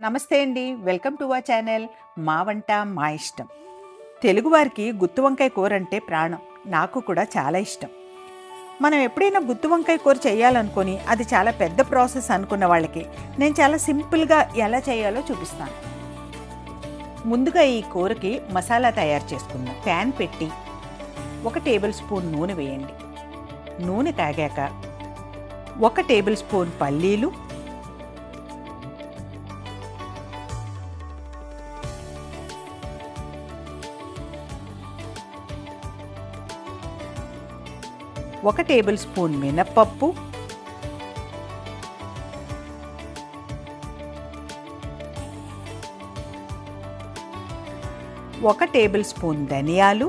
నమస్తే అండి. Welcome to our channel మా వంట మా ఇష్టం. తెలుగువారికి గుత్తి వంకాయ కూర అంటే ప్రాణం. నాకు కూడా చాలా ఇష్టం. మనం ఎప్పుడైనా గుత్తి వంకాయ కూర చేయాలనుకొని అది చాలా పెద్ద ప్రాసెస్ అనుకున్న వాళ్ళకి నేను చాలా సింపుల్గా ఎలా చేయాలో చూపిస్తాను. ముందుగా ఈ కూరకి మసాలా తయారు చేసుకుందాం. ప్యాన్ పెట్టి 1 టేబుల్ స్పూన్ నూనె వేయండి. నూనె కాగాక 1 టేబుల్ స్పూన్ పల్లీలు, 1 టేబుల్ స్పూన్ మినప్పప్పు, 1 టేబుల్ స్పూన్ ధనియాలు,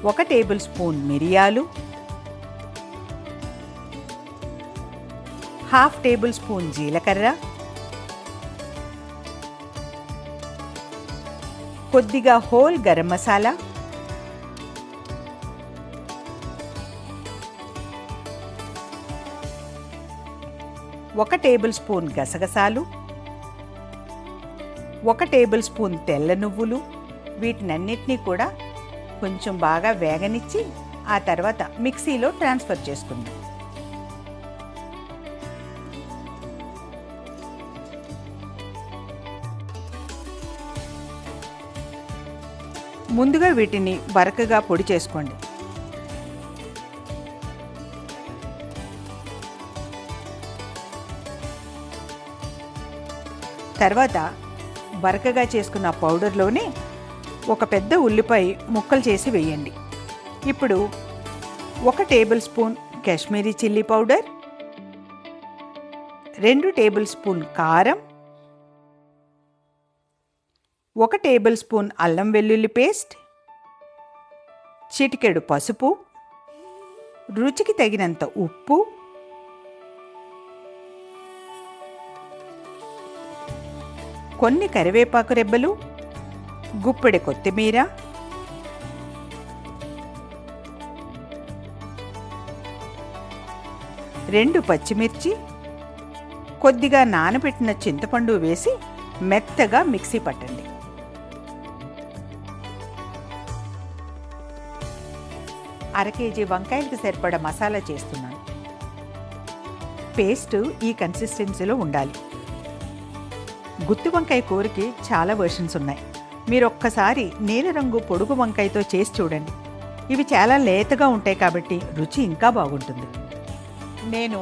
1 టేబుల్ స్పూన్ మిరియాలు, 1/2 టేబుల్ స్పూన్ జీలకర్ర, కొద్దిగా whole garam masala, 1 table spoon గసగసాలు, 1 టేబుల్ స్పూన్ తెల్ల నువ్వులు. వీటినన్నిటినీ కూడా కొంచెం బాగా వేగనిచ్చి ఆ తర్వాత మిక్సీలో ట్రాన్స్ఫర్ చేసుకుందాం. ముందుగా వీటిని బరకగా పొడి చేసుకోండి. తర్వాత బరకగా చేసుకున్న పౌడర్లోనే ఒక పెద్ద ఉల్లిపాయ ముక్కలు చేసి వేయండి. ఇప్పుడు 1 table spoon Kashmiri chilli powder, 2 table spoon కారం, 1 టేబుల్ స్పూన్ అల్లం వెల్లుల్లి పేస్ట్, చిటికెడు పసుపు, రుచికి తగినంత ఉప్పు, కొన్ని కరివేపాకు రెబ్బలు, గుప్పెడు కొత్తిమీర, రెండు పచ్చిమిర్చి, కొద్దిగా నానబెట్టిన చింతపండు వేసి మెత్తగా మిక్సీ పట్టండి. కేజీ వంకాయలకు సరిపడా మసాలా చేస్తున్నాను. పేస్ట్ ఈ కన్సిస్టెన్సీలో ఉండాలి. గుత్తి వంకాయ కూరకి చాలా వెర్షన్స్ ఉన్నాయి. మీరు ఒక్కసారి నీలరంగు పొడుగు వంకాయతో చేసి చూడండి. ఇవి చాలా లేతగా ఉంటాయి కాబట్టి రుచి ఇంకా బాగుంటుంది. నేను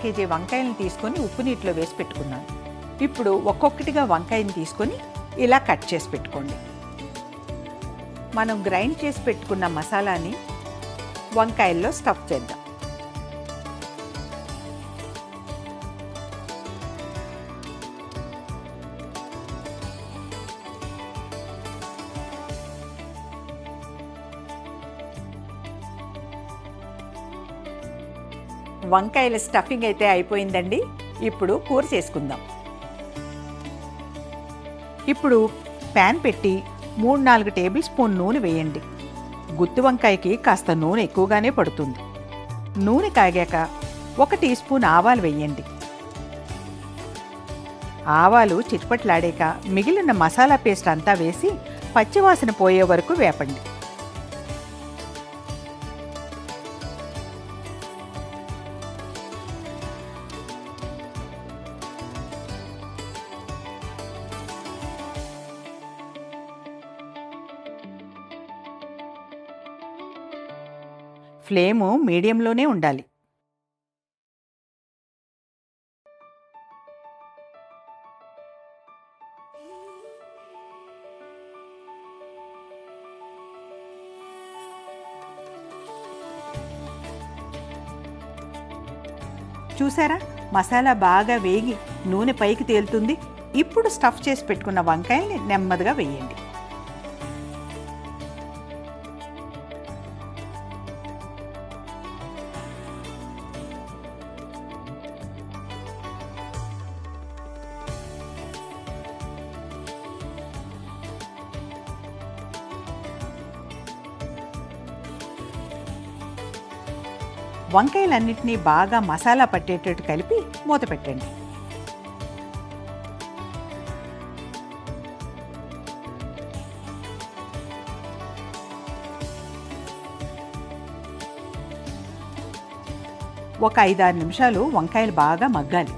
కేజీ వంకాయలను తీసుకొని ఉప్పు నీటిలో వేసి పెట్టుకున్నాను. ఇప్పుడు ఒక్కొక్కటిగా వంకాయని తీసుకొని ఇలా కట్ చేసి పెట్టుకోండి. మనం గ్రైండ్ చేసి పెట్టుకున్న మసాలాని వంకాయల్లో స్టఫ్ చేద్దాం. వంకాయల స్టఫింగ్ అయితే అయిపోయిందండి. ఇప్పుడు కూర చేసుకుందాం. ఇప్పుడు ప్యాన్ పెట్టి 3-4 టేబుల్ స్పూన్ నూనె వేయండి. గుత్తి వంకాయకి కాస్త నూనె ఎక్కువగానే పడుతుంది. నూనె కాగాక 1 టీ స్పూన్ ఆవాలు వేయండి. ఆవాలు చిట్పట్లాడాక మిగిలిన మసాలా పేస్ట్ అంతా వేసి పచ్చివాసన పోయే వరకు వేపండి. ఫ్లేము మీడియంలోనే ఉండాలి. చూసారా, మసాలా బాగా వేగి నూనె పైకి తేలుతుంది. ఇప్పుడు స్టఫ్ చేసి పెట్టుకున్న వంకాయల్ని నెమ్మదిగా వేయండి. వంకాయలన్నింటినీ బాగా మసాలా పట్టేటట్టు కలిపి మూత పెట్టండి. ఒక 5-6 నిమిషాలు వంకాయలు బాగా మగ్గాలి.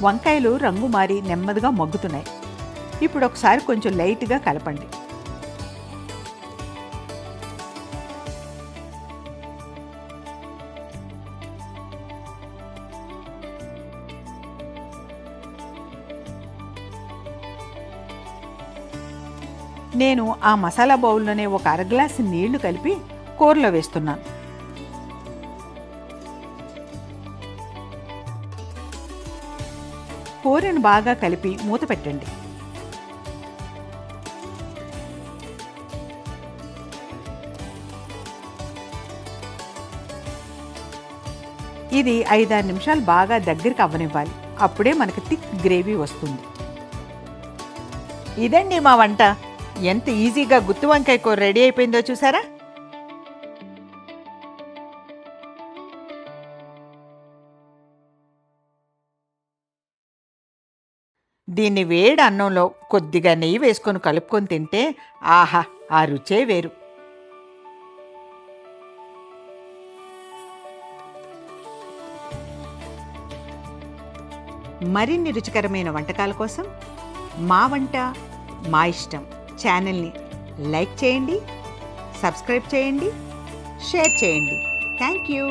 వంకాయలు రంగు మారి నెమ్మదిగా మగ్గుతున్నాయి. ఇప్పుడు ఒకసారి కొంచెం లైట్గా కలపండి. నేను ఆ మసాలా బౌల్లోనే ఒక అర గ్లాసు నీళ్లు కలిపి కూరలో వేస్తున్నాను. కూరను బాగా కలిపి మూత పెట్టండి. ఇది 5-6 నిమిషాలు బాగా దగ్గరికి అవ్వనివ్వాలి. అప్పుడే మనకి థిక్ గ్రేవీ వస్తుంది. ఇదండి మా వంట. ఎంత ఈజీగా గుత్తి వంకాయ కూర రెడీ అయిపోయిందో చూసారా? దీన్ని వేడి అన్నంలో కొద్దిగా నెయ్యి వేసుకొని కలుపుకొని తింటే ఆహా, ఆ రుచే వేరు. మరిన్ని రుచికరమైన వంటకాల కోసం మా వంట మా ఇష్టం ఛానల్ని లైక్ చేయండి, సబ్స్క్రైబ్ చేయండి, షేర్ చేయండి. Thank you.